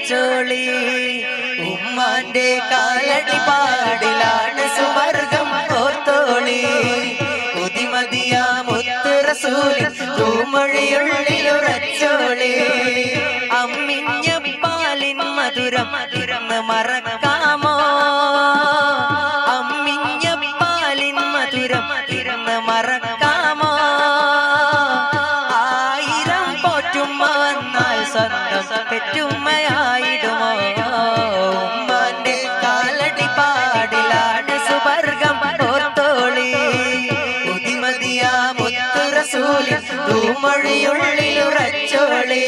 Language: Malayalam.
ഉറച്ചോളി. ഉമ്മാന്റെ കാലടി പാടിലാണ് സുവർഗം ഓർത്തോളി. ഉതിമതിയാ മുത്ത് റസൂലിൻ തൂമൊഴിയുള്ളിൽ ഉറച്ചോളി. അമ്മിഞ്ഞ പാലിൻ മധുരം ഇന്ന് മറക്കാമോ? അമ്മിഞ്ഞ പാലിൻ മധുരം ഇന്ന് മറക്കാമോ? ആയിരം പോറ്റുമ്മ വന്നാൽ സ്വന്തം പെറ്റുമ്മയായിടുമോ? ഉമ്മാന്റെ കാലടി പാടിലാണ് സുവർഗം ഓർത്തോളി. ഉതിമതിയാ മുത്ത് റസൂലിൻ തൂമൊഴിയുള്ളിൽ ഉറച്ചോളി.